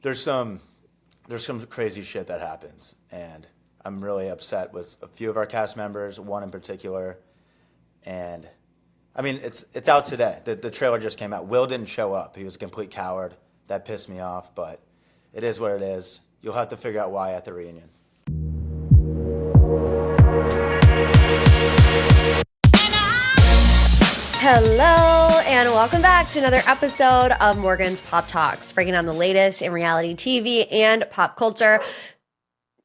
there's some crazy shit that happens, and I'm really upset with a few of our cast members, one in particular, and I mean it's out today. The trailer just came out. Will didn't show up. He was a complete coward. That pissed me off, but it is what it is. You'll have to figure out why at the reunion. Hello, and welcome back to another episode of Morgan's Pop Talks, breaking down the latest in reality TV and pop culture.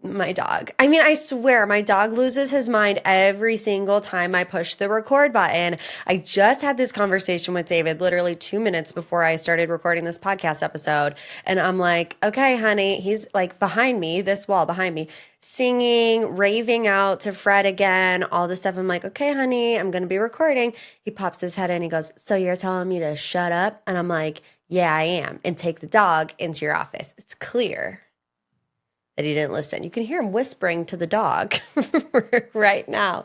My dog. I mean, I swear, my dog loses his mind every single time I push the record button. I just had this conversation with David literally 2 minutes before I started recording this podcast episode. And I'm like, okay, honey, he's like behind me, this wall behind me, singing, raving out to Fred again, all this stuff. I'm like, okay, honey, I'm going to be recording. He pops his head in. He goes, so you're telling me to shut up? And I'm like, yeah, I am. And take the dog into your office. It's clear that he didn't listen. You can hear him whispering to the dog right now.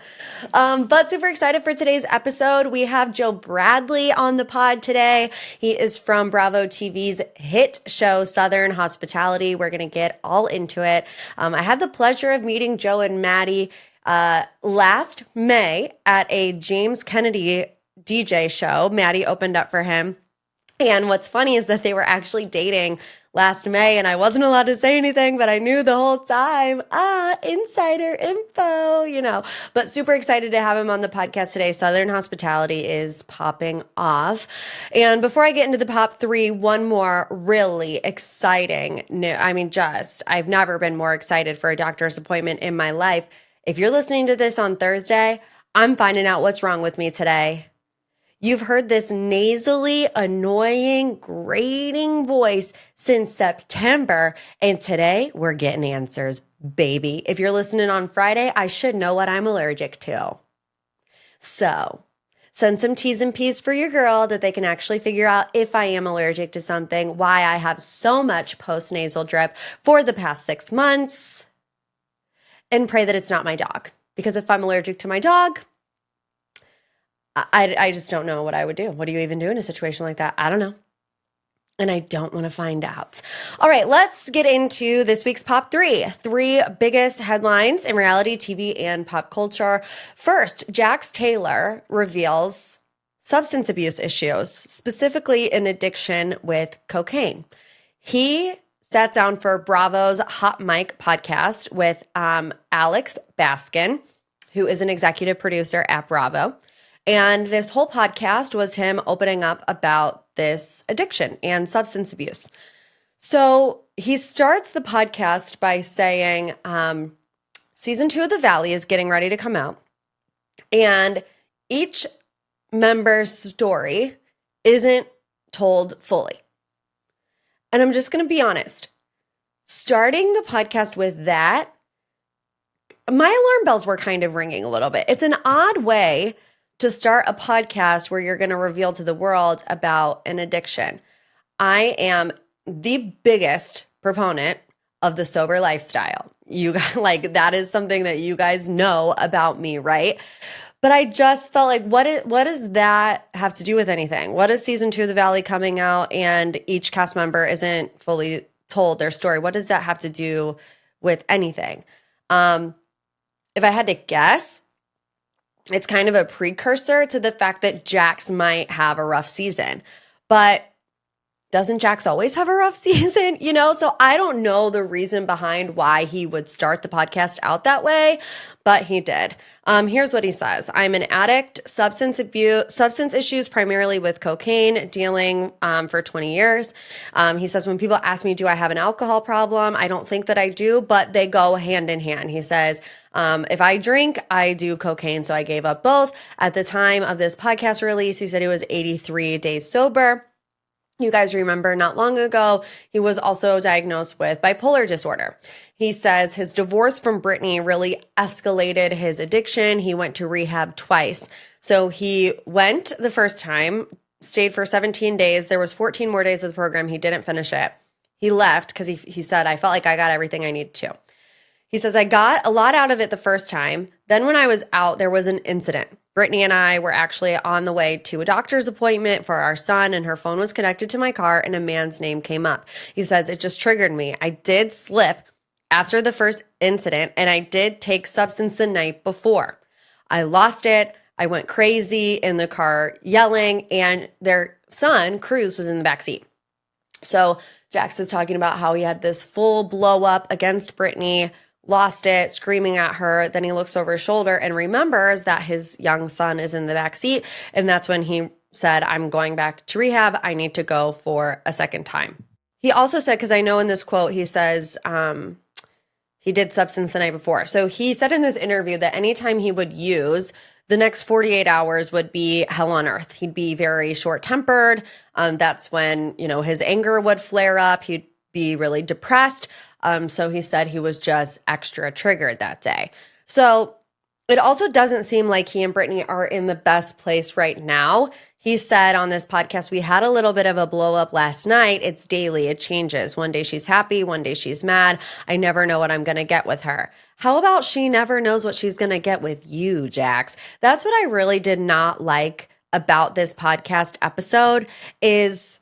But super excited for today's episode. We have Joe Bradley on the pod today. He is from Bravo TV's hit show, Southern Hospitality. We're going to get all into it. I had the pleasure of meeting Joe and Maddie last May at a James Kennedy DJ show. Maddie opened up for him. And what's funny is that they were actually dating last May, and I wasn't allowed to say anything, but I knew the whole time. Insider info, you know. But super excited to have him on the podcast today. Southern Hospitality is popping off. And before I get into the pop three, one more really exciting news. I mean, I've never been more excited for a doctor's appointment in my life. If you're listening to this on Thursday, I'm finding out what's wrong with me today. You've heard this nasally, annoying, grating voice since September, and today we're getting answers, baby. If you're listening on Friday, I should know what I'm allergic to. So, send some T's and P's for your girl that they can actually figure out if I am allergic to something, why I have so much post-nasal drip for the past 6 months, and pray that it's not my dog. Because if I'm allergic to my dog, I just don't know what I would do. What do you even do in a situation like that? I don't know. And I don't want to find out. All right, let's get into this week's Pop 3. 3 biggest headlines in reality TV and pop culture. First, Jax Taylor reveals substance abuse issues, specifically an addiction with cocaine. He sat down for Bravo's Hot Mic podcast with Alex Baskin, who is an executive producer at Bravo. And this whole podcast was him opening up about this addiction and substance abuse. So he starts the podcast by saying, season 2 of The Valley is getting ready to come out. And each member's story isn't told fully. And I'm just going to be honest. Starting the podcast with that, my alarm bells were kind of ringing a little bit. It's an odd way to start a podcast where you're going to reveal to the world about an addiction. I am the biggest proponent of the sober lifestyle. You guys, like, that is something that you guys know about me, right? But I just felt like, what does that have to do with anything? What is season 2 of The Valley coming out and each cast member isn't fully told their story? What does that have to do with anything? If I had to guess, it's kind of a precursor to the fact that Jax might have a rough season. But doesn't Jax always have a rough season? You know, so I don't know the reason behind why he would start the podcast out that way, but he did. Here's what he says. I'm an addict, substance issues, primarily with cocaine, dealing for 20 years. He says, when people ask me, do I have an alcohol problem? I don't think that I do, but they go hand in hand. He says, if I drink, I do cocaine. So I gave up both. At the time of this podcast release, he said he was 83 days sober. You guys remember not long ago, he was also diagnosed with bipolar disorder. He says his divorce from Brittany really escalated his addiction. He went to rehab twice. So he went the first time, stayed for 17 days. There was 14 more days of the program. He didn't finish it. He left because he said, I felt like I got everything I needed to. He says, I got a lot out of it the first time. Then when I was out, there was an incident. Brittany and I were actually on the way to a doctor's appointment for our son, and her phone was connected to my car, and a man's name came up. He says, it just triggered me. I did slip after the first incident, and I did take substance the night before. I lost it. I went crazy in the car yelling, and their son, Cruz, was in the backseat. So Jax is talking about how he had this full blow up against Brittany, lost it, screaming at her. Then he looks over his shoulder and remembers that his young son is in the back seat. And that's when he said, I'm going back to rehab. I need to go for a second time. He also said, because I know in this quote, he says, he did substance the night before. So he said in this interview that anytime he would use, the next 48 hours would be hell on earth. He'd be very short-tempered. That's when, his anger would flare up. He'd be really depressed. So he said he was just extra triggered that day. So it also doesn't seem like he and Brittany are in the best place right now. He said on this podcast, we had a little bit of a blow up last night. It's daily. It changes. One day she's happy. One day she's mad. I never know what I'm going to get with her. How about she never knows what she's going to get with you, Jax? That's what I really did not like about this podcast episode is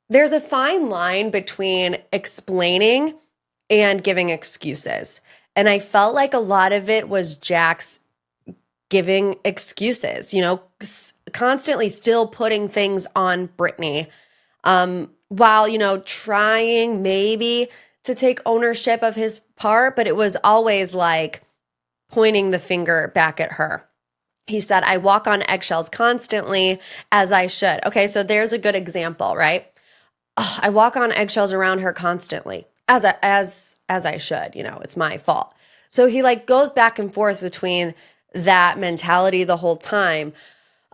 there's a fine line between explaining and giving excuses. And I felt like a lot of it was Jax giving excuses, constantly still putting things on Brittany, while, trying maybe to take ownership of his part, but it was always like pointing the finger back at her. He said, I walk on eggshells constantly as I should. Okay, so there's a good example, right? Oh, I walk on eggshells around her constantly as I should, it's my fault. So he goes back and forth between that mentality the whole time.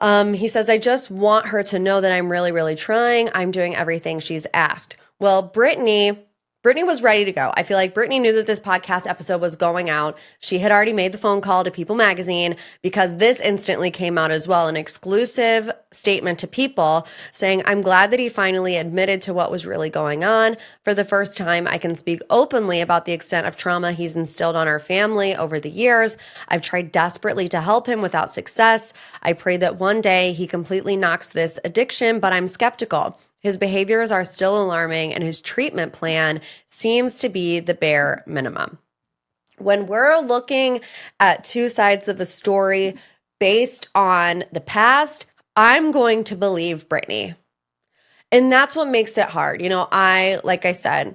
He says, I just want her to know that I'm really, really trying. I'm doing everything she's asked. Well, Brittany was ready to go. I feel like Brittany knew that this podcast episode was going out. She had already made the phone call to People Magazine because this instantly came out as well. An exclusive statement to People saying, I'm glad that he finally admitted to what was really going on. For the first time, I can speak openly about the extent of trauma he's instilled on our family over the years. I've tried desperately to help him without success. I pray that one day he completely knocks this addiction, but I'm skeptical. His behaviors are still alarming, and his treatment plan seems to be the bare minimum. When we're looking at two sides of a story based on the past, I'm going to believe Brittany. And that's what makes it hard. Like I said,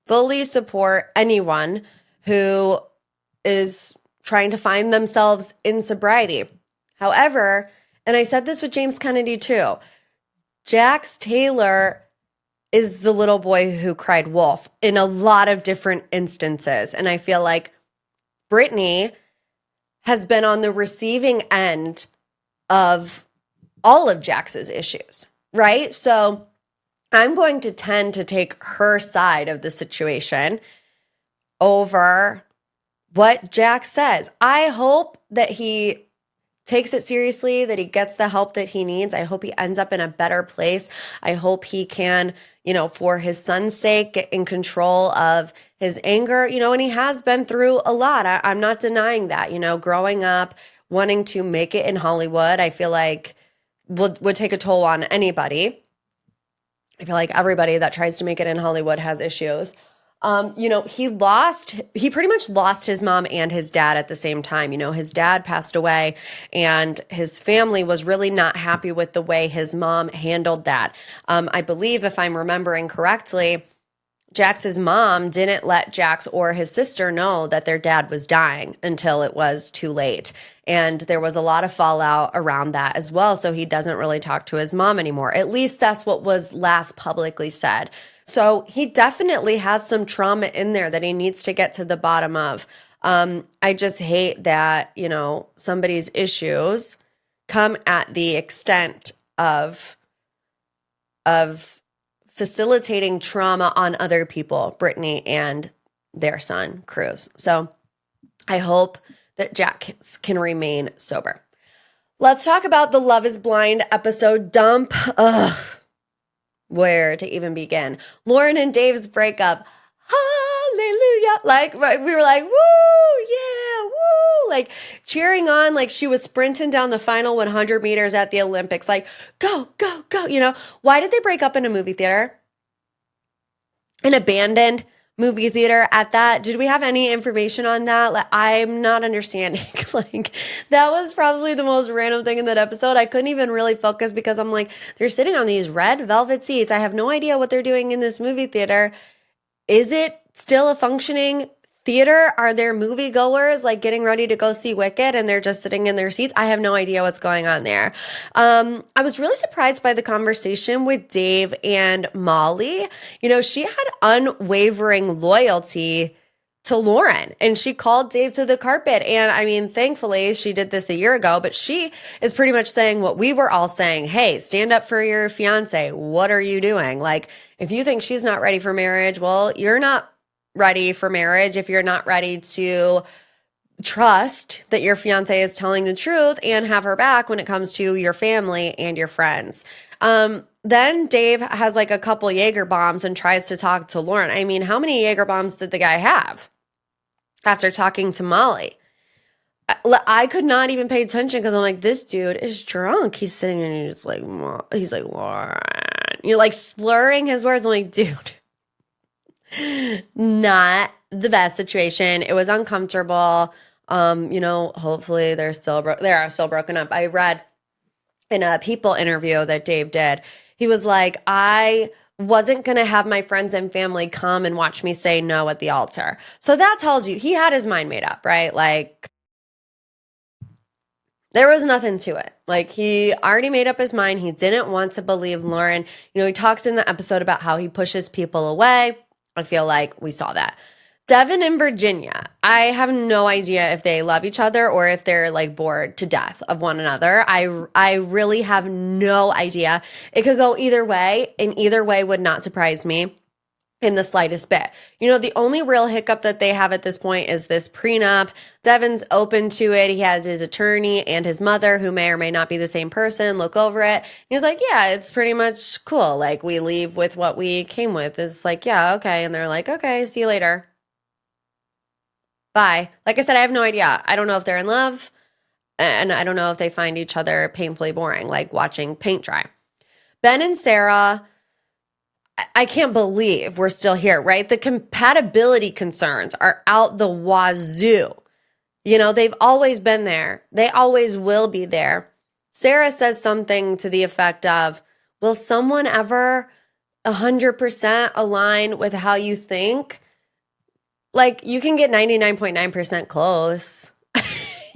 fully support anyone who is trying to find themselves in sobriety. However, and I said this with James Kennedy too, Jax Taylor is the little boy who cried wolf in a lot of different instances. And I feel like Brittany has been on the receiving end of all of Jax's issues, right? So I'm going to tend to take her side of the situation over what Jax says. I hope that he takes it seriously, that he gets the help that he needs. I hope he ends up in a better place. I hope he can, for his son's sake, get in control of his anger, and he has been through a lot. I'm not denying that, growing up, wanting to make it in Hollywood, I feel like would take a toll on anybody. I feel like everybody that tries to make it in Hollywood has issues. He pretty much lost his mom and his dad at the same time. His dad passed away and his family was really not happy with the way his mom handled that. I believe, if I'm remembering correctly, Jax's mom didn't let Jax or his sister know that their dad was dying until it was too late. And there was a lot of fallout around that as well. So he doesn't really talk to his mom anymore. At least that's what was last publicly said. So he definitely has some trauma in there that he needs to get to the bottom of. I just hate that, somebody's issues come at the extent of facilitating trauma on other people, Brittany and their son, Cruz. So I hope that Jax can remain sober. Let's talk about the Love is Blind episode dump. Ugh. Where to even begin? Lauren and Dave's breakup. Hallelujah. We were like, woo, yeah, like cheering on like she was sprinting down the final 100 meters at the Olympics, like, go, go, go, you know? Why did they break up in a movie theater? An abandoned movie theater at that? Did we have any information on that? Like, I'm not understanding. Like, that was probably the most random thing in that episode. I couldn't even really focus because I'm like, they're sitting on these red velvet seats. I have no idea what they're doing in this movie theater. Is it still a functioning theater? Are there moviegoers like getting ready to go see Wicked and they're just sitting in their seats? I have no idea what's going on there. I was really surprised by the conversation with Dave and Molly. You know, she had unwavering loyalty to Lauren and she called Dave to the carpet. And I mean, thankfully she did this a year ago, but she is pretty much saying what we were all saying. Hey, stand up for your fiance. What are you doing? Like, if you think she's not ready for marriage, well, you're not ready for marriage if you're not ready to trust that your fiance is telling the truth and have her back when it comes to your family and your friends. Then Dave has like a couple Jaeger bombs and tries to talk to Lauren. I mean, how many Jaeger bombs did the guy have after talking to Molly? I could not even pay attention because I'm like, this dude is drunk. He's sitting and he's like, Lauren. You're like slurring his words. I'm like, dude. Not the best situation. It was uncomfortable. You know, hopefully they are still broken up. I read in a People interview that Dave did, he was like, I wasn't going to have my friends and family come and watch me say no at the altar. So that tells you he had his mind made up, right? Like, there was nothing to it. Like, he already made up his mind. He didn't want to believe Lauren. You know, he talks in the episode about how he pushes people away. I feel like we saw that. Devin and Virginia, I have no idea if they love each other or if they're like bored to death of one another. I really have no idea. It could go either way, and either way would not surprise me in the slightest bit. You know, the only real hiccup that they have at this point is this prenup. Devin's open to it. He has his attorney and his mother, who may or may not be the same person, look over it. He was like, yeah, it's pretty much cool. Like, we leave with what we came with. It's like, yeah, okay. And they're like, okay, see you later. Bye. Like I said, I have no idea. I don't know if they're in love, and I don't know if they find each other painfully boring, like watching paint dry. Ben and Sarah, I can't believe we're still here, right? The compatibility concerns are out the wazoo. You know, they've always been there. They always will be there. Sarah says something to the effect of, will someone ever 100% align with how you think? Like, you can get 99.9% close.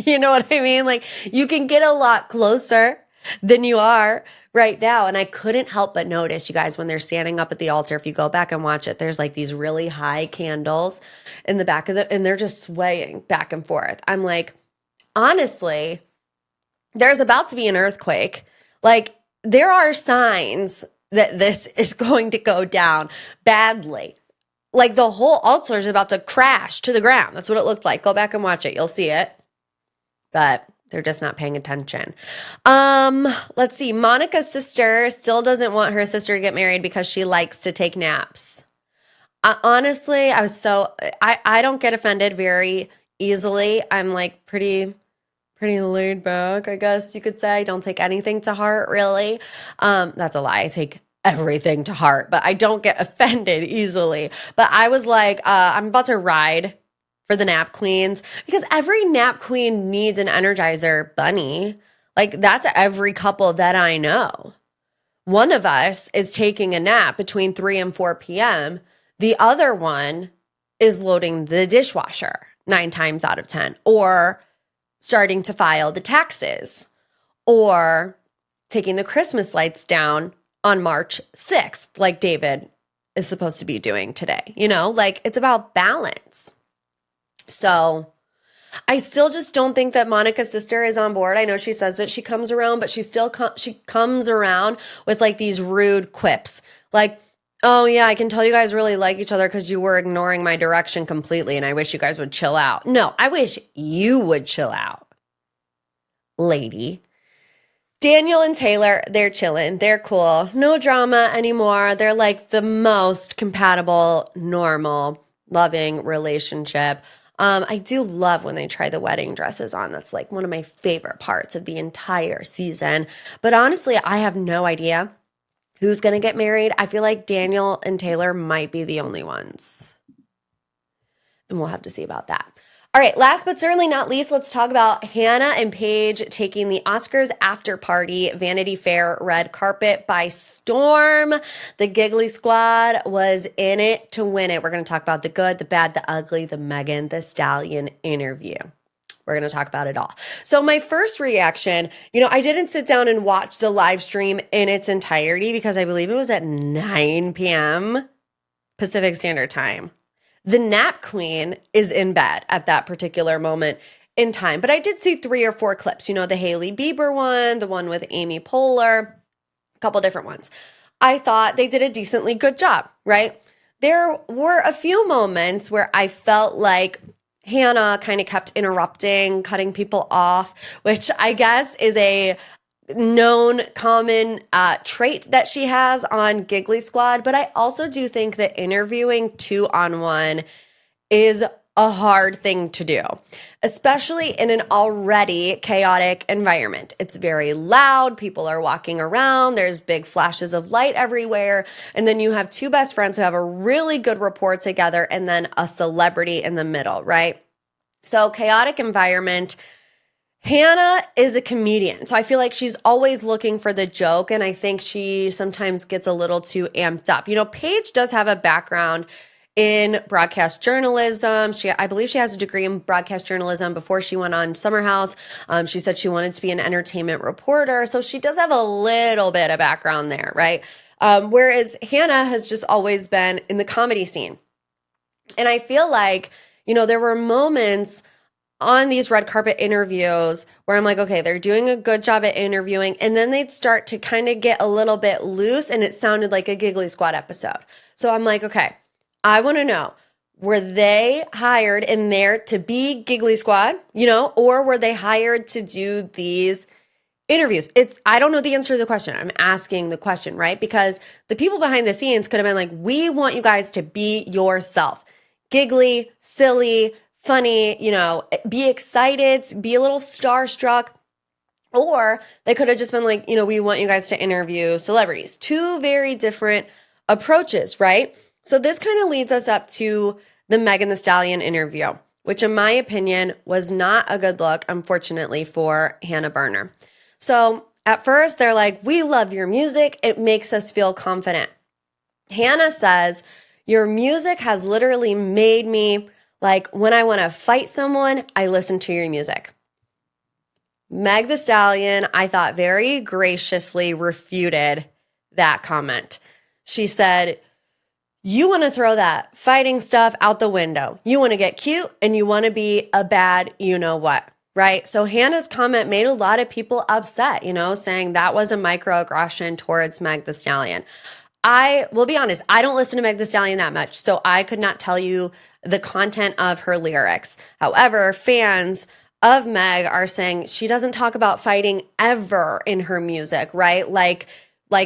You know what I mean? Like, you can get a lot closer than you are right now. And I couldn't help but notice, you guys, when they're standing up at the altar, if you go back and watch it, there's like these really high candles in the back of and they're just swaying back and forth. I'm like, honestly, there's about to be an earthquake. Like, there are signs that this is going to go down badly. Like, the whole altar is about to crash to the ground. That's what it looked like. Go back and watch it. You'll see it. But they're just not paying attention. Let's see. Monica's sister still doesn't want her sister to get married because she likes to take naps. Honestly, I don't get offended very easily. I'm like pretty laid back, I guess you could say. I don't take anything to heart, really. That's a lie. I take everything to heart, but I don't get offended easily. But I was like, I'm about to ride for the nap queens, because every nap queen needs an Energizer bunny. Like, that's every couple that I know. One of us is taking a nap between 3 and 4 p.m. The other one is loading the dishwasher 9 times out of 10, or starting to file the taxes, or taking the Christmas lights down on March 6th, like David is supposed to be doing today. You know, like, it's about balance. So I still just don't think that Monica's sister is on board. I know she says that she comes around, but she still she comes around with like these rude quips. Like, oh yeah, I can tell you guys really like each other because you were ignoring my direction completely, and I wish you guys would chill out. No, I wish you would chill out, lady. Daniel and Taylor, they're chilling. They're cool. No drama anymore. They're like the most compatible, normal, loving relationship I do love when they try the wedding dresses on. That's like one of my favorite parts of the entire season. But honestly, I have no idea who's going to get married. I feel like Daniel and Taylor might be the only ones. And we'll have to see about that. All right, last but certainly not least, let's talk about Hannah and Paige taking the Oscars after party Vanity Fair red carpet by storm. The Giggly Squad was in it to win it. We're going to talk about the good, the bad, the ugly, the Megan Thee Stallion interview. We're going to talk about it all. So my first reaction, I didn't sit down and watch the live stream in its entirety because I believe it was at 9 p.m. Pacific Standard Time. The nap queen is in bed at that particular moment in time. But I did see 3 or 4 clips, the Hailey Bieber one, the one with Amy Poehler, a couple different ones. I thought they did a decently good job, right? There were a few moments where I felt like Hannah kind of kept interrupting, cutting people off, which I guess is a known common trait that she has on Giggly Squad. But I also do think that interviewing 2-on-1 is a hard thing to do, especially in an already chaotic environment. It's very loud. People are walking around. There's big flashes of light everywhere. And then you have 2 best friends who have a really good rapport together and then a celebrity in the middle, right? So chaotic environment. Hannah is a comedian, so I feel like she's always looking for the joke, and I think she sometimes gets a little too amped up. Paige does have a background in broadcast journalism. I believe she has a degree in broadcast journalism before she went on Summer House. She said she wanted to be an entertainment reporter, so she does have a little bit of background there, right? Whereas Hannah has just always been in the comedy scene. And I feel like, there were moments on these red carpet interviews where I'm like, okay, they're doing a good job at interviewing. And then they'd start to kind of get a little bit loose and it sounded like a Giggly Squad episode. So I'm like, okay, I want to know, were they hired in there to be Giggly Squad, or were they hired to do these interviews? I don't know the answer to the question. I'm asking the question, right? Because the people behind the scenes could have been like, we want you guys to be yourself. Giggly, silly, funny, be excited, be a little starstruck. Or they could have just been like, we want you guys to interview celebrities. 2 very different approaches, right? So this kind of leads us up to the Megan Thee Stallion interview, which in my opinion was not a good look, unfortunately, for Hannah Berner. So at first they're like, we love your music. It makes us feel confident. Hannah says, your music has literally made me, like, when I want to fight someone, I listen to your music. Meg Thee Stallion, I thought, very graciously refuted that comment. She said, you want to throw that fighting stuff out the window. You want to get cute and you want to be a bad you-know-what, right? So Hannah's comment made a lot of people upset, saying that was a microaggression towards Meg Thee Stallion. I will be honest, I don't listen to Meg Thee Stallion that much, so I could not tell you the content of her lyrics. However, fans of Meg are saying she doesn't talk about fighting ever in her music, right? Like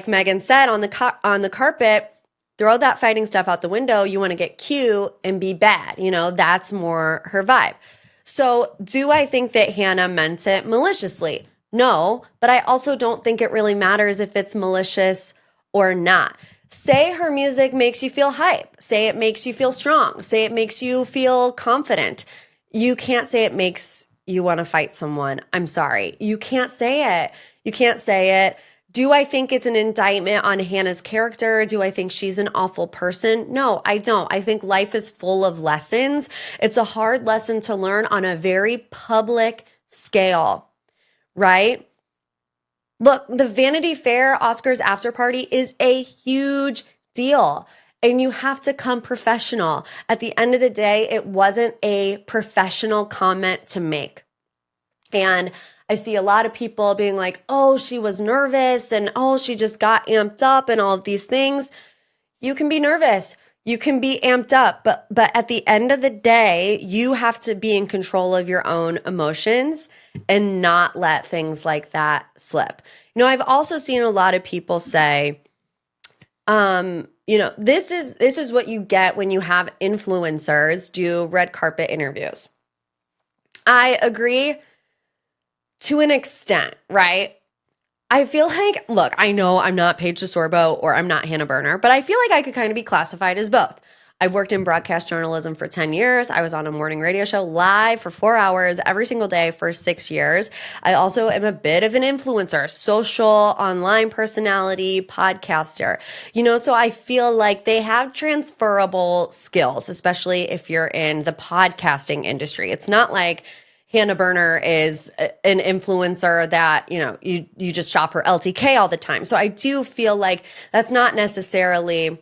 Megan said on the carpet, throw that fighting stuff out the window. You want to get cute and be bad. That's more her vibe. So do I think that Hannah meant it maliciously? No, but I also don't think it really matters if it's malicious or not. Say her music makes you feel hype. Say it makes you feel strong. Say it makes you feel confident. You can't say it makes you want to fight someone. I'm sorry. You can't say it. You can't say it. Do I think it's an indictment on Hannah's character? Do I think she's an awful person? No, I don't. I think life is full of lessons. It's a hard lesson to learn on a very public scale, right? Look, the Vanity Fair Oscars after party is a huge deal. And you have to come professional. At the end of the day, it wasn't a professional comment to make. And I see a lot of people being like, oh, she was nervous and oh, she just got amped up and all of these things. You can be nervous. You can be amped up. But at the end of the day, you have to be in control of your own emotions and not let things like that slip. I've also seen a lot of people say, This is what you get when you have influencers do red carpet interviews. I agree to an extent, right? I feel like, look, I know I'm not Paige DeSorbo or I'm not Hannah Berner, but I feel like I could kind of be classified as both. I worked in broadcast journalism for 10 years. I was on a morning radio show live for 4 hours every single day for 6 years. I also am a bit of an influencer, social, online personality, podcaster. So I feel like they have transferable skills, especially if you're in the podcasting industry. It's not like Hannah Berner is an influencer that, you just shop her LTK all the time. So I do feel like that's not necessarily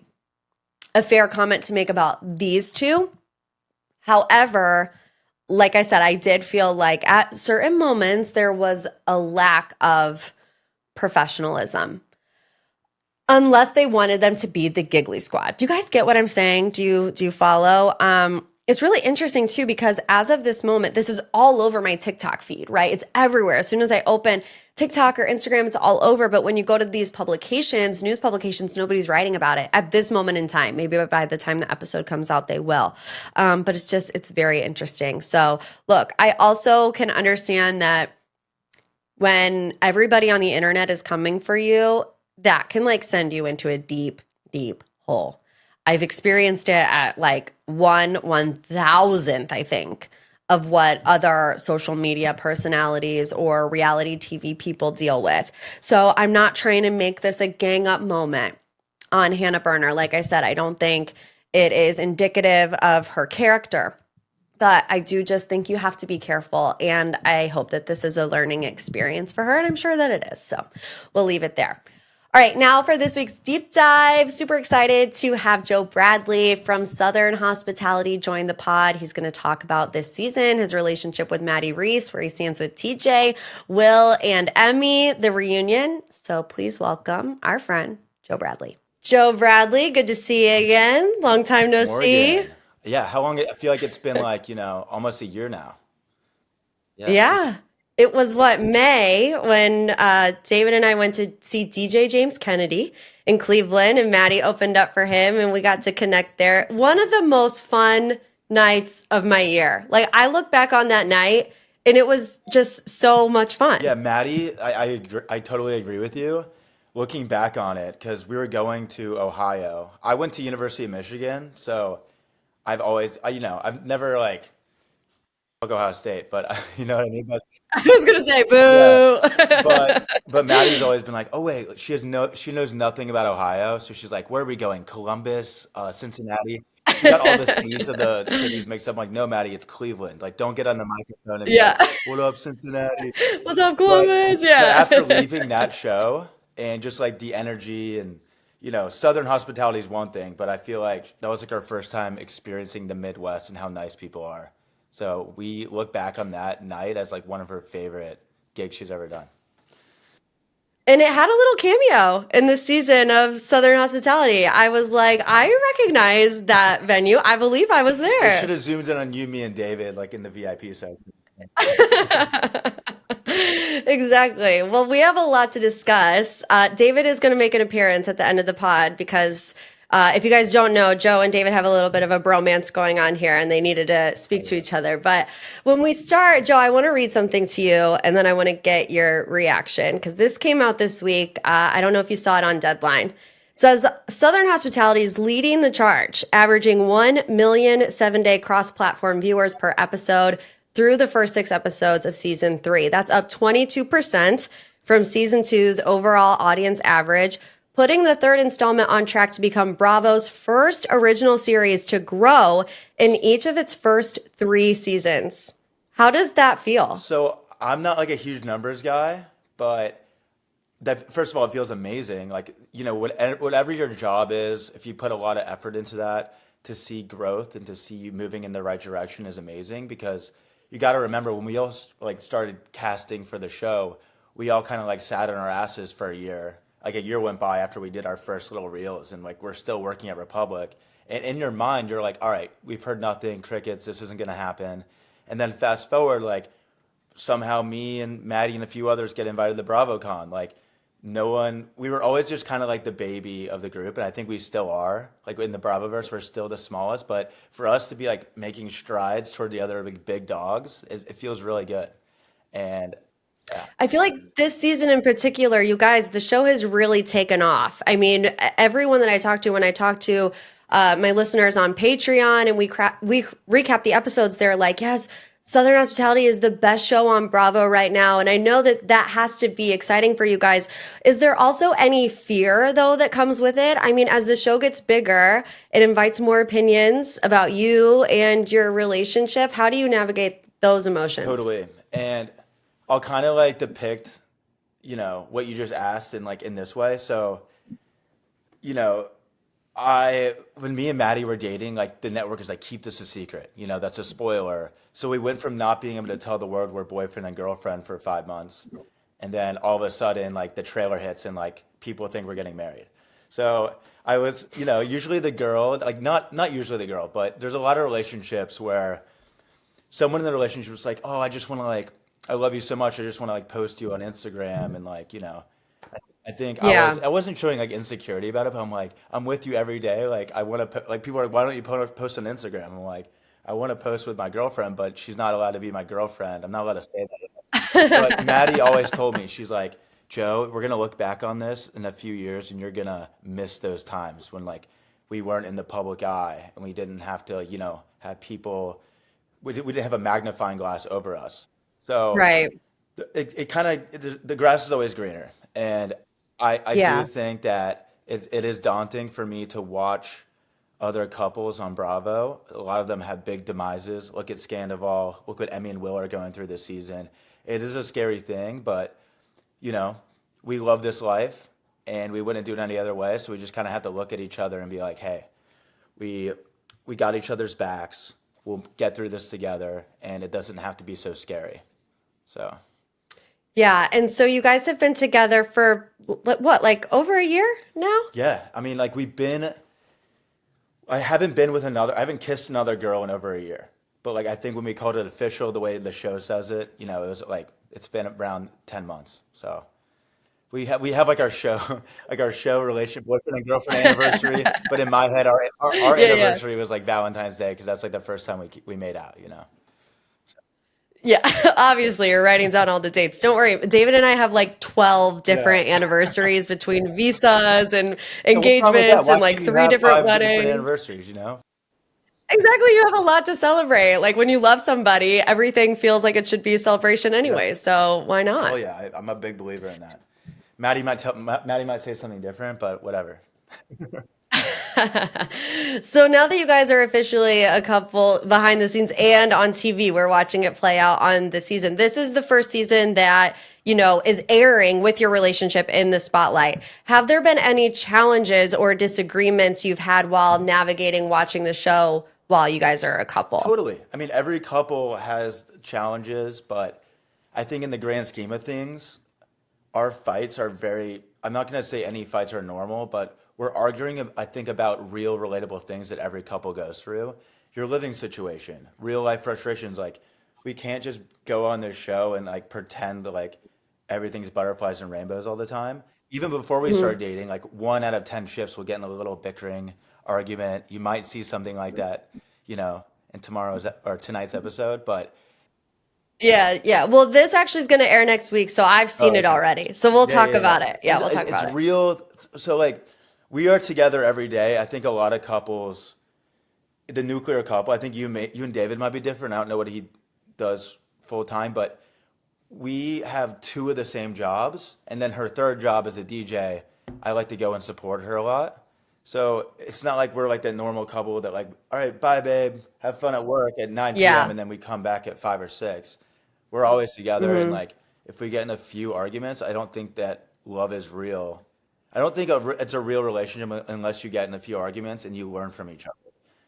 a fair comment to make about these two. However, like I said, I did feel like at certain moments there was a lack of professionalism. Unless they wanted them to be the giggly squad. Do you guys get what I'm saying? Do you follow? It's really interesting too, because as of this moment, this is all over my TikTok feed, right? It's everywhere. As soon as I open TikTok or Instagram, it's all over. But when you go to these publications, news publications, nobody's writing about it at this moment in time. Maybe by the time the episode comes out, they will. But it's very interesting. So look, I also can understand that when everybody on the internet is coming for you, that can like send you into a deep, deep hole. I've experienced it at like 1/1000th, I think, of what other social media personalities or reality TV people deal with. So I'm not trying to make this a gang up moment on Hannah Berner. Like I said, I don't think it is indicative of her character. But I do just think you have to be careful. And I hope that this is a learning experience for her. And I'm sure that it is. So we'll leave it there. All right, now for this week's deep dive. Super excited to have Joe Bradley from Southern Hospitality join the pod. He's going to talk about this season, his relationship with Maddie Reese, where he stands with TJ, Will, and Emmy, the reunion. So please welcome our friend, Joe Bradley. Joe Bradley, good to see you again. Long time no see. Morgan. Yeah, how long? I feel like it's been like, almost a year now. Yeah. It was May when David and I went to see DJ James Kennedy in Cleveland, and Maddie opened up for him and we got to connect there. One of the most fun nights of my year. Like, I look back on that night and it was just so much fun. Yeah, Maddie, I totally agree with you. Looking back on it, because we were going to Ohio. I went to University of Michigan, so I've always, I've never like fuck Ohio State, but you know what I mean? But I was gonna say boo. yeah, but Maddie's always been like, oh wait, she knows nothing about Ohio, so she's like, where are we going? Columbus, Cincinnati. She got all the C's of the cities mixed up. I'm like, no, Maddie, it's Cleveland. Like, don't get on the microphone and be Yeah. like, what up, Cincinnati? What's up, But, Columbus? but Yeah. after leaving that show and just like the energy and Southern hospitality is one thing, but I feel like that was like our first time experiencing the Midwest and how nice people are. So we look back on that night as like one of her favorite gigs she's ever done. And it had a little cameo in the season of Southern Hospitality. I was like, I recognize that venue. I believe I was They there. should have zoomed in on you, me, and David, like in the VIP section. Exactly. Well, we have a lot to discuss. David is going to make an appearance at the end of the pod because if you guys don't know, Joe and David have a little bit of a bromance going on here and they needed to speak to each other. But when we start, Joe, I want to read something to you and then I want to get your reaction because this came out this week. I don't know if you saw it on Deadline. It says Southern Hospitality is leading the charge, averaging 1 million 7-day cross-platform viewers per episode through the first 6 episodes of season 3. That's up 22% from season 2's overall audience average, putting the 3rd installment on track to become Bravo's first original series to grow in each of its first 3 seasons. How does that feel? So I'm not like a huge numbers guy, but that first of all, it feels amazing. Like, whatever your job is, if you put a lot of effort into that, to see growth and to see you moving in the right direction is amazing because you got to remember when we all like started casting for the show, we all kind of like sat on our asses for a year. Like a year went by after we did our first little reels and like we're still working at Republic. And in your mind, you're like, all right, we've heard nothing, crickets, this isn't going to happen. And then fast forward, like somehow me and Maddie and a few others get invited to BravoCon. Like no one, we were always just kind of like the baby of the group, and I think we still are. Like in the Bravoverse, we're still the smallest, but for us to be like making strides toward the other big dogs, it feels really good. And yeah, I feel like this season in particular, you guys, the show has really taken off. I mean, everyone that I talk to, when I talk to my listeners on Patreon and we recap the episodes, they're like, yes, Southern Hospitality is the best show on Bravo right now. And I know that that has to be exciting for you guys. Is there also any fear, though, that comes with it? I mean, as the show gets bigger, it invites more opinions about you and your relationship. How do you navigate those emotions? totally. And I'll kind of like depict, what you just asked in like in this way. So, you know, when me and Maddie were dating, like the network is like, keep this a secret. That's a spoiler. So we went from not being able to tell the world we're boyfriend and girlfriend for 5 months, and then all of a sudden, like the trailer hits and like people think we're getting married. So I was, usually the girl, like not usually the girl, but there's a lot of relationships where someone in the relationship was like, oh, I just want to like, I love you so much, I just want to like post you on Instagram and like, I think Yeah. I wasn't showing like insecurity about it, but I'm like, I'm with you every day. Like I want to, like people are like, why don't you post on Instagram? I'm like, I want to post with my girlfriend, but she's not allowed to be my girlfriend. I'm not allowed to say that. So like Maddie always told me, she's like, Joe, we're gonna look back on this in a few years, and you're gonna miss those times when like we weren't in the public eye and we didn't have to, have people. We didn't have a magnifying glass over us. So Right. it kind of the grass is always greener, and I do Yeah. think that it is daunting for me to watch other couples on Bravo. A lot of them have big demises. Look at Scandival. Look what Emmy and Will are going through this season. It is a scary thing, but you know, we love this life, and we wouldn't do it any other way. So we just kind of have to look at each other and be like, hey, we we got each other's backs. We'll get through this together, and it doesn't have to be so scary. So. Yeah. And so you guys have been together for what, like over a year now? Yeah, I mean, like I haven't been with another, I haven't kissed another girl in over a year. But like, I think when we called it official, the way the show says it, it was like, it's been around 10 months. So we have like our show, like our show relationship, boyfriend and girlfriend anniversary. But in my head, our Yeah, yeah. anniversary was like Valentine's Day because that's like the first time we made out. Yeah, obviously you're writing down all the dates. Don't worry. David and I have like 12 Yeah. different anniversaries between visas and Yeah, what's wrong with that? engagements Why and can't like you three have different five different weddings. anniversaries? Exactly. You have a lot to celebrate. Like when you love somebody, everything feels like it should be a celebration Yeah. anyway. So why Oh not? yeah, I'm a big believer in that. Maddie might say something different, but whatever. So now that you guys are officially a couple behind the scenes and on TV, we're watching it play out on the season. This is the first season that, is airing with your relationship in the spotlight. Have there been any challenges or disagreements you've had while navigating watching the show while you guys are a couple? Totally. I mean, every couple has challenges, but I think in the grand scheme of things, our fights are very, I'm not going to say any fights are normal, but we're arguing, I think, about real, relatable things that every couple goes through. Your living situation, real life frustrations. Like, we can't just go on this show and like pretend that like everything's butterflies and rainbows all the time. Even before we start dating, like 1 out of 10 shifts will get in a little bickering argument. You might see something like that, in tonight's episode, but Yeah, yeah. Well, this actually is going to air next week, so I've seen oh, it okay. already. So we'll Yeah, talk yeah, yeah. about it. Yeah, And we'll talk it's about it. real. So like, we are together every day. I think a lot of couples, the nuclear couple, I think you and David might be different. I don't know what he does full time, but we have two of the same jobs, and then her third job is a DJ. I like to go and support her a lot. So it's not like we're like the normal couple that like, all right, bye, babe, have fun at work at 9 p.m. Yeah. and then we come back at 5 or 6. We're always together, and Hmm. like if we get in a few arguments, I don't think that love is real. I don't think it's a real relationship unless you get in a few arguments and you learn from each other.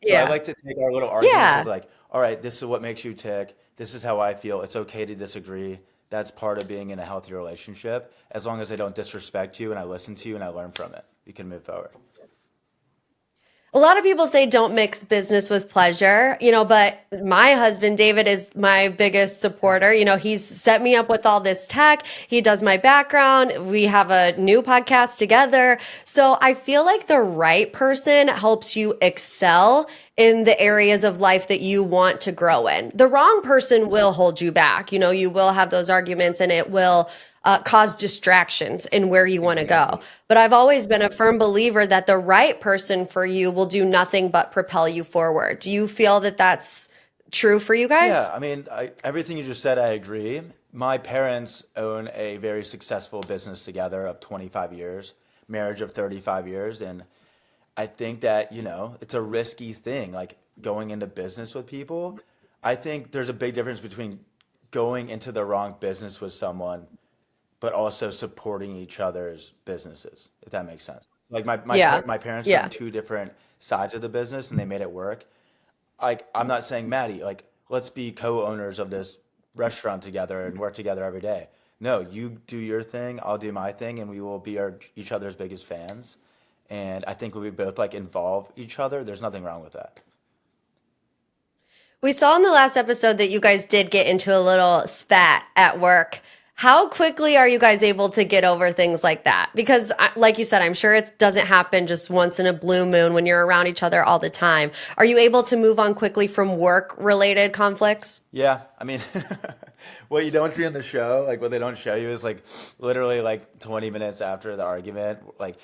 So I Yeah. like to take our little arguments as Yeah. like, all right, this is what makes you tick. This is how I feel. It's okay to disagree. That's part of being in a healthy relationship. As long as I don't disrespect you and I listen to you and I learn from it, we can move forward. A lot of people say don't mix business with pleasure, but my husband, David, is my biggest supporter. He's set me up with all this tech. He does my background. We have a new podcast together. So I feel like the right person helps you excel in the areas of life that you want to grow in. The wrong person will hold you back. You will have those arguments and it will cause distractions in where you want to go. But I've always been a firm believer that the right person for you will do nothing but propel you forward. Do you feel that that's true for you guys? Yeah, I mean, everything you just said, I agree. My parents own a very successful business together of 25 years, marriage of 35 years. And I think that, it's a risky thing, like going into business with people. I think there's a big difference between going into the wrong business with someone, but also supporting each other's businesses, if that makes sense. Like Yeah. my parents are Yeah. on two different sides of the business and they made it work. Like, I'm not saying, Maddie, like, let's be co-owners of this restaurant together and work together every day. No, you do your thing, I'll do my thing, and we will be each other's biggest fans. And I think when we both like involve each other, there's nothing wrong with that. We saw in the last episode that you guys did get into a little spat at work. How quickly are you guys able to get over things like that? Because, like you said, I'm sure it doesn't happen just once in a blue moon when you're around each other all the time. Are you able to move on quickly from work-related conflicts? Yeah, I mean, what you don't see in the show, like what they don't show you is like literally like 20 minutes after the argument. Like,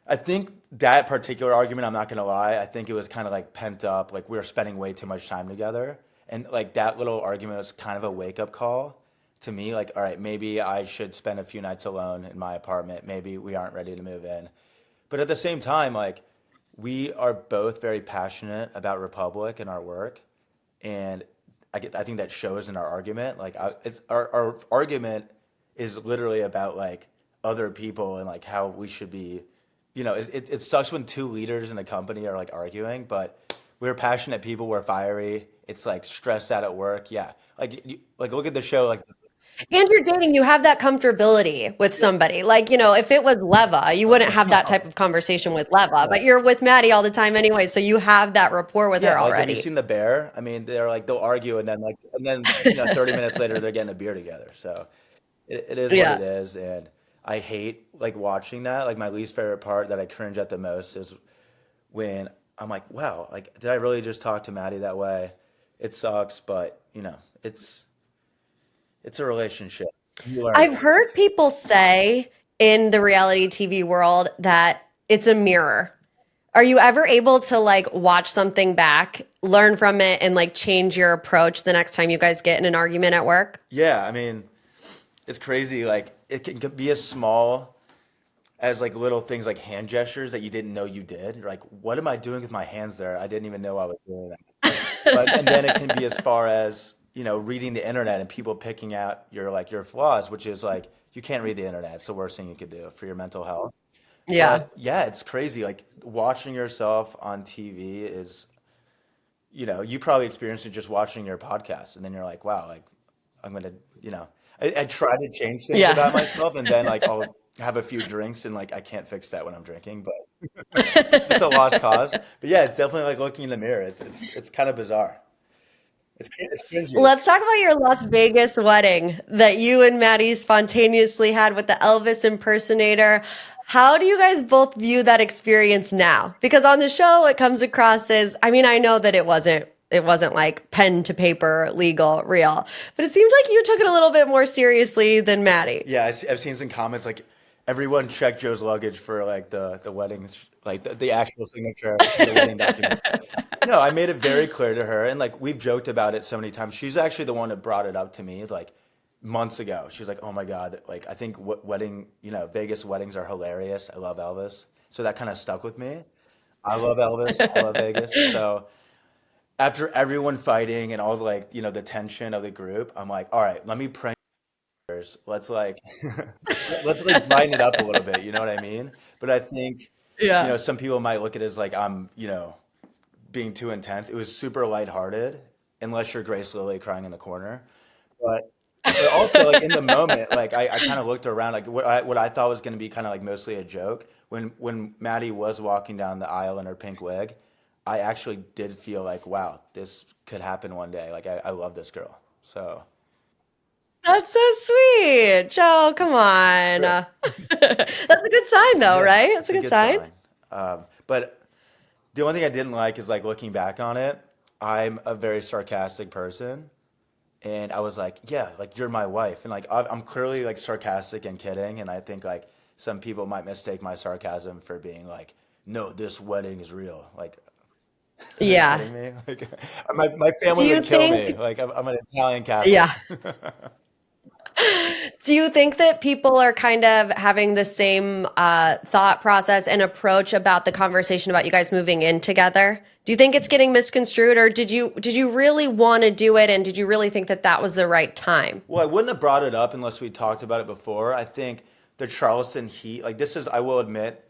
I think that particular argument, I'm not gonna lie, I think it was kind of like pent up, like we were spending way too much time together. And like that little argument was kind of a wake up call to me, like, all right, maybe I should spend a few nights alone in my apartment. Maybe we aren't ready to move in. But at the same time, like, we are both very passionate about Republic and our work. And I think that shows in our argument. Like, our argument is literally about like other people and like how we should be. It sucks when two leaders in a company are like arguing, but we're passionate people. We're fiery. It's like stressed out at work. Yeah, like look at the show. Like, And you're dating, you have that comfortability with somebody. Like, if it was Leva, you wouldn't have that type of conversation with Leva, but you're with Maddie all the time anyway, so you have that rapport with her yeah, like have you already. seen The Bear? I mean, they'll argue and then 30 minutes later they're getting a beer together. So it is what Yeah. it is, and I hate like watching that. Like my least favorite part that I cringe at the most is when I'm like, wow, like did I really just talk to Maddie that way? It sucks, but it's a relationship. You learn I've from it. heard people say in the reality TV world that it's a mirror. Are you ever able to like watch something back, learn from it, and like change your approach the next time you guys get in an argument at work? Yeah, I mean, it's crazy. Like it can be as small as like little things like hand gestures that you didn't know you did. You're like, what am I doing with my hands there? I didn't even know I was doing that. But and then it can be as far as, reading the internet and people picking out your flaws, which is like you can't read the internet. It's the worst thing you could do for your mental health. Yeah. But yeah, it's crazy. Like watching yourself on TV is, you probably experienced it just watching your podcast, and then you're like, wow, like I'm gonna, I try to change things about Yeah. myself, and then like I'll have a few drinks, and like I can't fix that when I'm drinking, but it's a lost cause. But yeah, it's definitely like looking in the mirror. It's kind of bizarre. It's cringy. Let's talk about your Las Vegas wedding that you and Maddie spontaneously had with the Elvis impersonator. How do you guys both view that experience now? Because on the show it comes across as, I mean, I know that it wasn't like pen to paper, legal, real, but it seems like you took it a little bit more seriously than Maddie. Yeah, I've seen some comments like everyone checked Joe's luggage for like the wedding, like the actual signature, the wedding documents. No, I made it very clear to her, and like we've joked about it so many times. She's actually the one that brought it up to me like months ago. She's like, "Oh my God, like I think wedding, Vegas weddings are hilarious. I love Elvis." So that kind of stuck with me. I love Elvis. I love Vegas. So after everyone fighting and all the like, the tension of the group, I'm like, all right, let me prank. Let's like let's like lighten it up a little bit. You know what I mean? But I think Yeah. some people might look at it as like I'm being too intense. It was super lighthearted, unless you're Grace Lilly crying in the corner. But but also like in the moment, like I kind of looked around, like what I thought was going to be kind of like mostly a joke. When Maddie was walking down the aisle in her pink wig, I actually did feel like, wow, this could happen one day. Like I love this girl. So That's so sweet. Joe, come on. sure. That's a good sign, though, Yeah, right? That's it's a a good good sign. sign. But the only thing I didn't like is like looking back on it, I'm a very sarcastic person. And I was like, yeah, like you're my wife. And like I'm clearly like sarcastic and kidding. And I think like some people might mistake my sarcasm for being like, no, this wedding is real. Like, are you Yeah. kidding me? Like, my Do family you would kill me. think, Like, I'm an Italian Catholic. yeah. Do you think that people are kind of having the same thought process and approach about the conversation about you guys moving in together? Do you think it's getting misconstrued, or did you really want to do it, and did you really think that that was the right time? Well, I wouldn't have brought it up unless we talked about it before. I think the Charleston Heat, like this is, I will admit,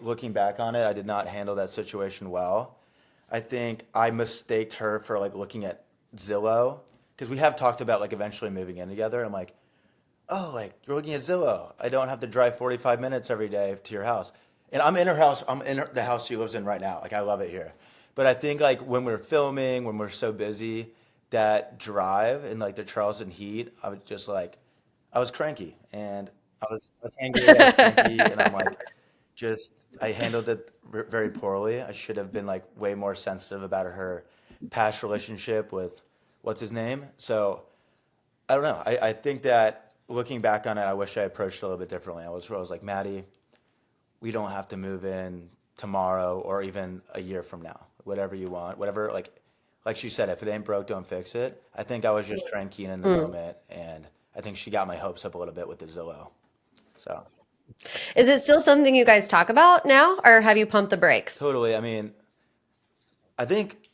looking back on it, I did not handle that situation well. I think I mistaked her for like looking at Zillow because we have talked about like eventually moving in together. I'm like, oh, like you're looking at Zillow. I don't have to drive 45 minutes every day to your house. And I'm in her house. I'm in the house she lives in right now. Like I love it here. But I think like when we're filming, when we're so busy, that drive in like the Charleston heat, I was just like, I was cranky and I was angry, I was cranky, and I'm like, just I handled it very poorly. I should have been like way more sensitive about her past relationship with what's his name. So I don't know. I think that looking back on it, I wish I approached it a little bit differently. I was like, Maddie, we don't have to move in tomorrow or even a year from now. Whatever you want, whatever. Like she said, if it ain't broke, don't fix it. I think I was just cranky in the Mm. moment, and I think she got my hopes up a little bit with the Zillow. So Is it still something you guys talk about now, or have you pumped the brakes? totally. I mean, I think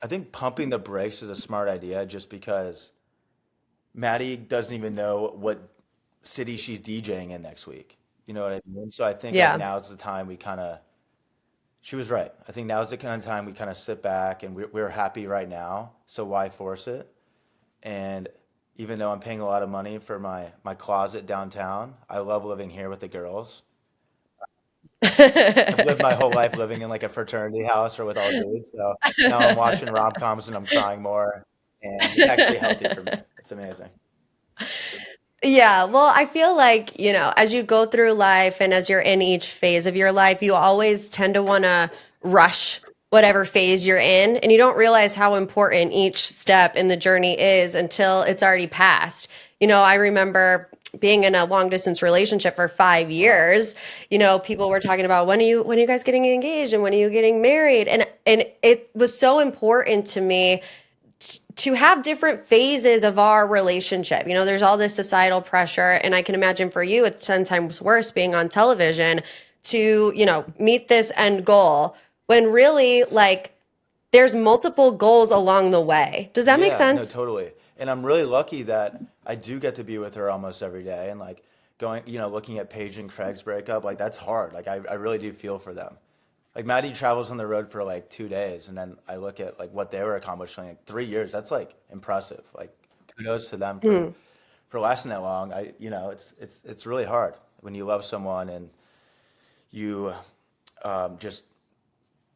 I think pumping the brakes is a smart idea, just because Maddie doesn't even know what city she's DJing in next week. You know what I mean? So I think like Yeah. now's the time we kind of. She was right. I think now's the kind of time we kind of sit back and we're happy right now. So why force it? And even though I'm paying a lot of money for my closet downtown, I love living here with the girls. I've lived my whole life living in like a fraternity house or with all dudes. So now I'm watching rom-coms and I'm crying more. And it's actually healthy for me. It's amazing. Yeah, well, I feel like, as you go through life and as you're in each phase of your life, you always tend to want to rush whatever phase you're in, and you don't realize how important each step in the journey is until it's already passed. I remember being in a long distance relationship for five Wow. years. People were talking about when are you guys getting engaged and when are you getting married? And it was so important to me to have different phases of our relationship. There's all this societal pressure, and I can imagine for you, it's 10 times worse being on television to, meet this end goal when really, like, there's multiple goals along the way. Does that make Yeah, no, sense? totally. And I'm really lucky that I do get to be with her almost every day and like going, looking at Paige and Craig's breakup, like that's hard. Like I really do feel for them. Like Maddie travels on the road for like 2 days and then I look at like what they were accomplishing in 3 years. That's like impressive. Like kudos to them for lasting that long. It's really hard when you love someone and you just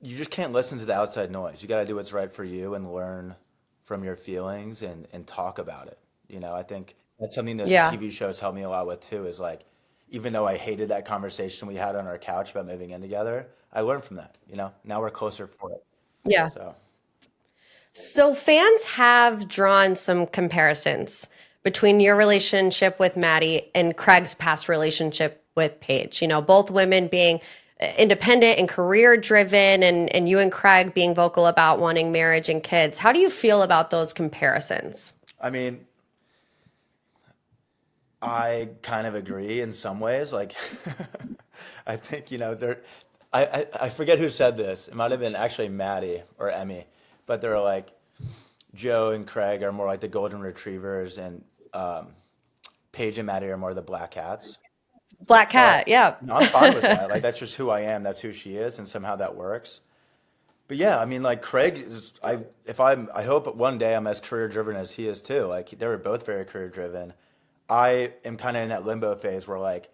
you just can't listen to the outside noise. You got to do what's right for you and learn from your feelings and talk about it. I think that's something that Yeah. TV shows help me a lot with too, is like, even though I hated that conversation we had on our couch about moving in together, I learned from that, now we're closer for it. Yeah. So, So fans have drawn some comparisons between your relationship with Maddie and Craig's past relationship with Paige. Both women being independent and career driven, and you and Craig being vocal about wanting marriage and kids. How do you feel about those comparisons? I mean, I kind of agree in some ways. Like, I think, I forget who said this. It might have been actually Maddie or Emmy, but they're like, Joe and Craig are more like the golden retrievers, and Paige and Maddie are more the black cats. Black But Cat, yeah. I'm fine with that. Like that's just who I am. That's who she is, and somehow that works. But yeah, I mean, like Craig is. I hope one day I'm as career driven as he is too. Like they were both very career driven. I am kind of in that limbo phase where like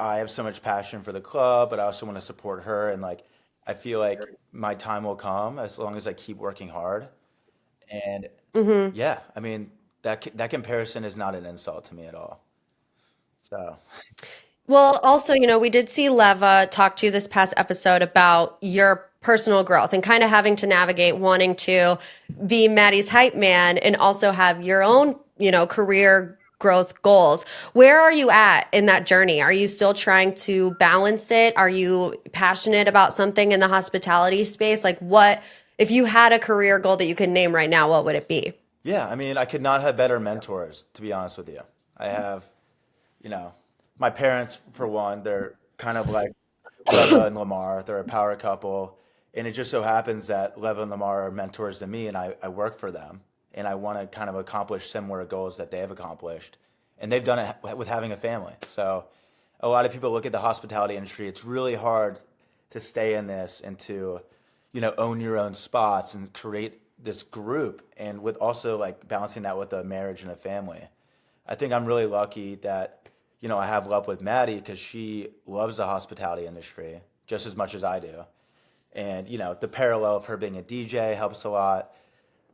I have so much passion for the club, but I also want to support her and like I feel like my time will come as long as I keep working hard. And yeah, I mean, that comparison is not an insult to me at all. So, Well, also, we did see Leva talk to you this past episode about your personal growth and kind of having to navigate wanting to be Maddie's hype man and also have your own, career growth goals. Where are you at in that journey? Are you still trying to balance it? Are you passionate about something in the hospitality space? Like, what, if you had a career goal that you could name right now, what would it be? yeah, I mean, I could not have better mentors, to be honest with you. I have, you know, my parents, for one, they're kind of like Leva and Lamar. They're a power couple. And it just so happens that Leva and Lamar are mentors to me, and I work for them. And I want to kind of accomplish similar goals that they have accomplished. And they've done it with having a family. So a lot of people look at the hospitality industry. It's really hard to stay in this and to, own your own spots and create this group. And with also like balancing that with a marriage and a family. I think I'm really lucky that, I have love with Maddie because she loves the hospitality industry just as much as I do. And, the parallel of her being a DJ helps a lot.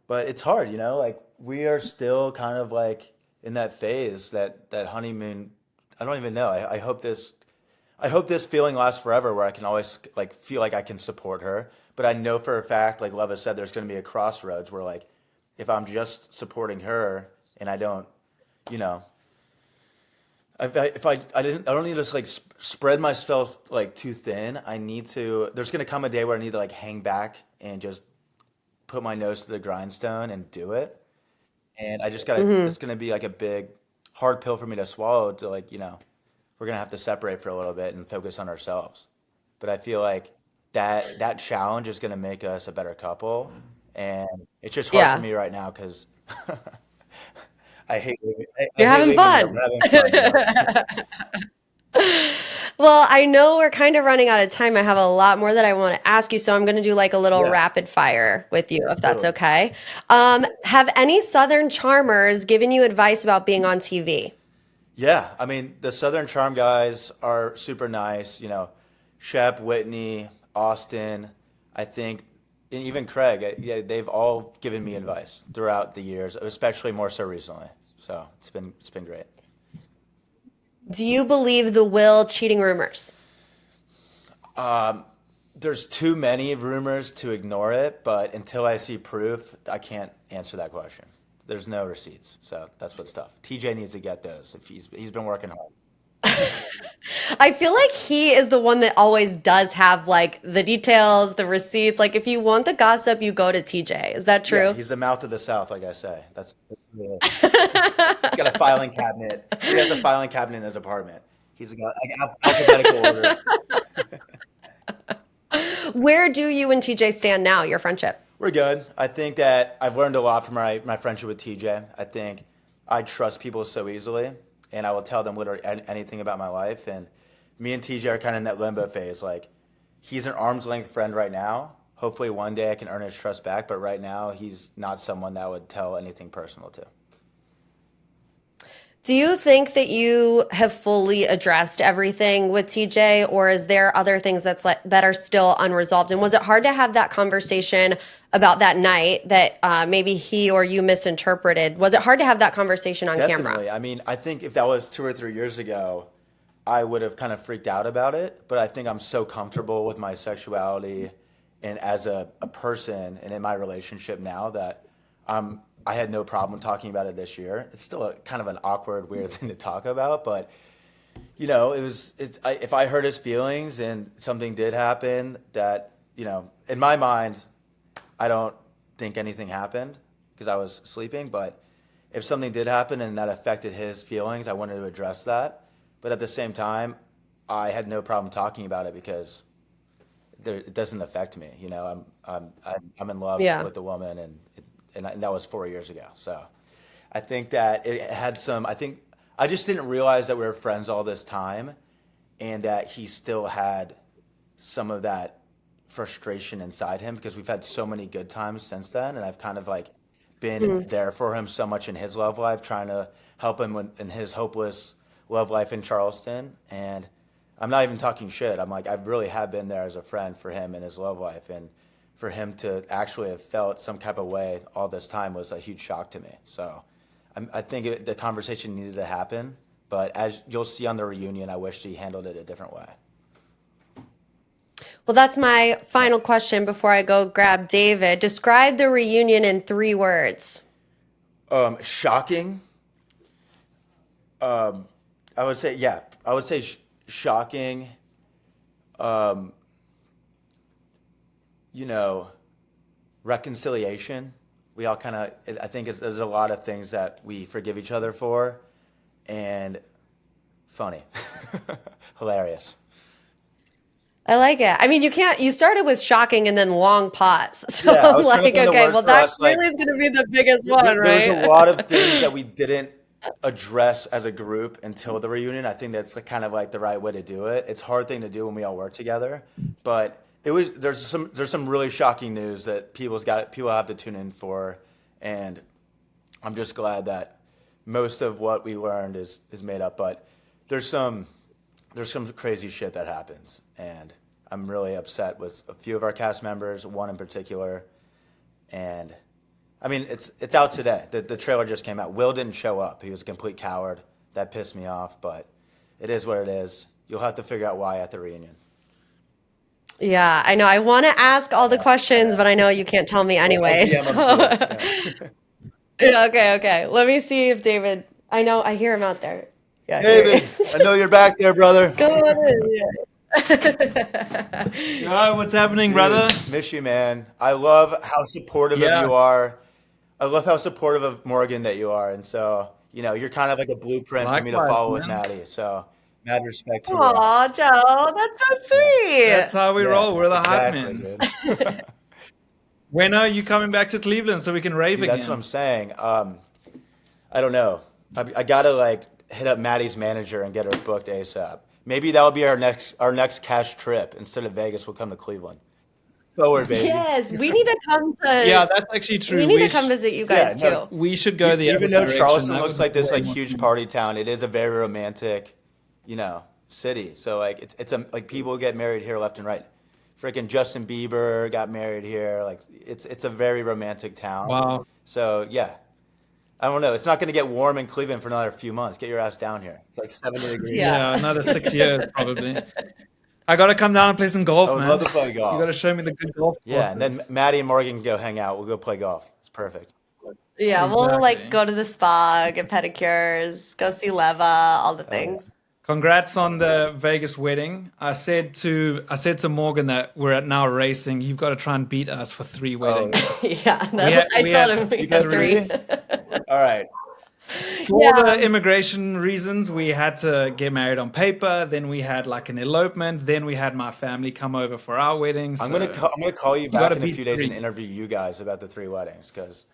But it's hard, like we are still kind of like in that phase, that honeymoon. I don't even know. I hope this feeling lasts forever where I can always like feel like I can support her. But I know for a fact, like Leva said, there's going to be a crossroads where like if I'm just supporting her and I don't, you know, I don't need to just like spread myself like too thin. I need to. There's going to come a day where I need to like hang back and just put my nose to the grindstone and do it. And I just gotta. It's gonna be like a big, hard pill for me to swallow. To like, we're gonna have to separate for a little bit and focus on ourselves. But I feel like that challenge is gonna make us a better couple, and it's just hard for Yeah, me right now because I you're hate having leaving, but fun. we're having fun. Well, I know we're kind of running out of time. I have a lot more that I want to ask you, so I'm going to do like a little Yeah, rapid fire with you, if that's totally. okay. Have any Southern charmers given you advice about being on TV? Yeah, I mean the Southern Charm guys are super nice. Shep, Whitney, Austin. I think, and even Craig. Yeah, they've all given me advice throughout the years, especially more so recently. So it's been great. Do you believe the Will cheating rumors? There's too many rumors to ignore it, but until I see proof, I can't answer that question. There's no receipts, so that's what's tough. TJ needs to get those if he's been working hard. I feel like he is the one that always does have like the details, the receipts. Like if you want the gossip, you go to TJ. Is that Yeah, true? he's the mouth of the South, like I say. That's really, he's got a filing cabinet. He has a filing cabinet in his apartment. He's got like alphabetical order. Where do you and TJ stand now, your friendship? We're good. I think that I've learned a lot from my friendship with TJ. I think I trust people so easily, and I will tell them literally anything about my life. And me and TJ are kind of in that limbo phase. Like, he's an arm's length friend right now. Hopefully, one day I can earn his trust back, but right now, he's not someone that I would tell anything personal to. Do you think that you have fully addressed everything with TJ, or is there other things that are still unresolved? And was it hard to have that conversation about that night that maybe he or you misinterpreted? Was it hard to have that conversation on camera? Definitely. I mean, I think if that was 2 or 3 years ago, I would have kind of freaked out about it. But I think I'm so comfortable with my sexuality and as a person and in my relationship now that I had no problem talking about it this year. It's still kind of an awkward, weird thing to talk about, but if I hurt his feelings and something did happen that, in my mind, I don't think anything happened because I was sleeping, but if something did happen and that affected his feelings, I wanted to address that. But at the same time, I had no problem talking about it because it doesn't affect me. I'm in love Yeah. with the woman, and that was 4 years ago. So I think that it had some. I think I just didn't realize that we were friends all this time, and that he still had some of that frustration inside him because we've had so many good times since then, and I've kind of like been there for him so much in his love life, trying to help him in his hopeless love life in Charleston, and I'm not even talking shit. I'm like, I really have been there as a friend for him in his love life. And for him to actually have felt some type of way all this time was a huge shock to me. So I think the conversation needed to happen. But as you'll see on the reunion, I wish he handled it a different way. Well, that's my final question before I go grab David. Describe the reunion in 3 words. Shocking. I would say shocking. Reconciliation. We all kind of, I think there's a lot of things that we forgive each other for, and funny, hilarious. I like it. I mean, you started with shocking and then long pause. So Yeah, I I'm was trying to like, find the okay, word well, for that us, like, really is going to be the biggest one, There right? was a lot of things that we didn't address as a group until the reunion. I think that's kind of like the right way to do it. It's a hard thing to do when we all work together, but there's some really shocking news that people have to tune in for, and I'm just glad that most of what we learned is made up. But there's some crazy shit that happens, and I'm really upset with a few of our cast members, one in particular, and I mean, it's out today. The trailer just came out. Will didn't show up. He was a complete coward. That pissed me off, but it is what it is. You'll have to figure out why at the reunion. Yeah, I know. I want to ask all the questions, but I know you can't tell me anyway. I'll DM So, him too. yeah, okay. Let me see if David, I know, I hear him out there. Yeah, here he David, is. I know you're back there, brother. Go on in. Yo, what's happening, brother? Miss you, man. I love how supportive of Yeah. you are. I love how supportive of Morgan that you are, and so you're kind of like a blueprint for me to Likewise, follow with man. Maddie. So, mad respect to you. Aw, Joe, that's so sweet. That's how we Yeah, roll. We're the hype exactly, men. dude. When are you coming back to Cleveland so we can rave Dude, again? that's what I'm saying. I don't know. I gotta hit up Maddie's manager and get her booked ASAP. Maybe that'll be our next cash trip. Instead of Vegas, we'll come to Cleveland. Forward, baby. Yes, we need to come to. Yeah, that's actually true. We need to come visit you guys Yeah, no, too. We should go the Even other though direction. Charleston That looks would like be this way more huge fun. party town, it is a very romantic, city. So it's people get married here left and right. Freaking Justin Bieber got married here. It's a very romantic town. Wow. So yeah, I don't know. It's not going to get warm in Cleveland for another few months. Get your ass down here. It's like 70 degrees. Yeah. Yeah, another 6 years probably. I gotta come down and play some golf, I would man. love to play golf. You gotta show me the good golf. Yeah, and then courses. Maddie and Morgan can go hang out. We'll go play golf. It's perfect. Yeah, we'll Exactly. go to the spa, get pedicures, go see Leva, all the things. Congrats on the Vegas wedding. I said to Morgan that we're now racing. You've got to try and beat us for 3 weddings. Yeah, that's had- what I we told had- him. We You got got 3. All right. For Yeah. the immigration reasons, we had to get married on paper. Then we had an elopement. Then we had my family come over for our wedding. I'm gonna call you back gotta in a beat few days 3. and interview you guys about the 3 weddings because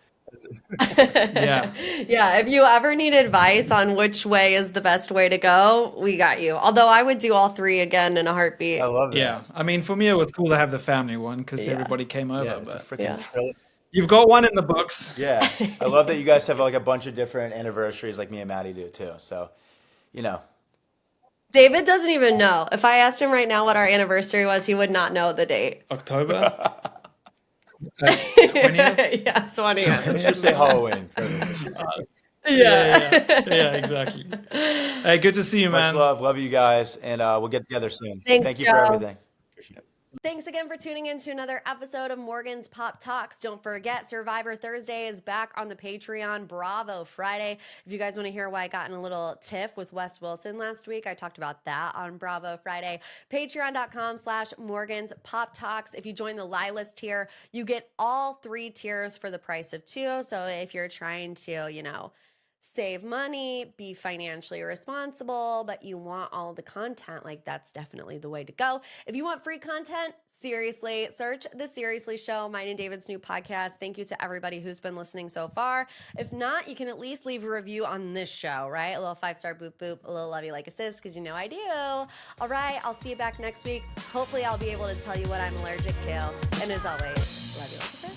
Yeah. Yeah, if you ever need advice on which way is the best way to go, we got you. Although I would do all 3 again in a heartbeat. I love that. Yeah. I mean, for me, it was cool to have the family one because Yeah. everybody came over. Yeah, it's a But freaking Yeah. trilogy. you've got one in the books. Yeah, I love that you guys have a bunch of different anniversaries like me and Maddie do too. So, David doesn't even know. If I asked him right now what our anniversary was, he would not know the date. October 20th. Yeah, 20th. let's just say Halloween. Yeah, exactly. Hey, good to see you, Much man. love you guys, and we'll get together soon. Thanks, Thank you for Joe. everything. Appreciate it. Thanks again for tuning in to another episode of Morgan's Pop Talks. Don't forget, Survivor Thursday is back on the Patreon. Bravo Friday. If you guys want to hear why I got in a little tiff with Wes Wilson last week, I talked about that on Bravo Friday. Patreon.com/Morgan's Pop Talks. If you join the Lilas tier, you get all 3 tiers for the price of 2. So if you're trying to, save money, be financially responsible, but you want all the content, that's definitely the way to go. If you want free content, seriously, search The Seriously Show, mine and David's new podcast. Thank you to everybody who's been listening so far. If not, you can at least leave a review on this show, right? A little 5-star boop boop, a little love you like a sis, because I do. All right, I'll see you back next week. Hopefully I'll be able to tell you what I'm allergic to. And as always, love you like a sis.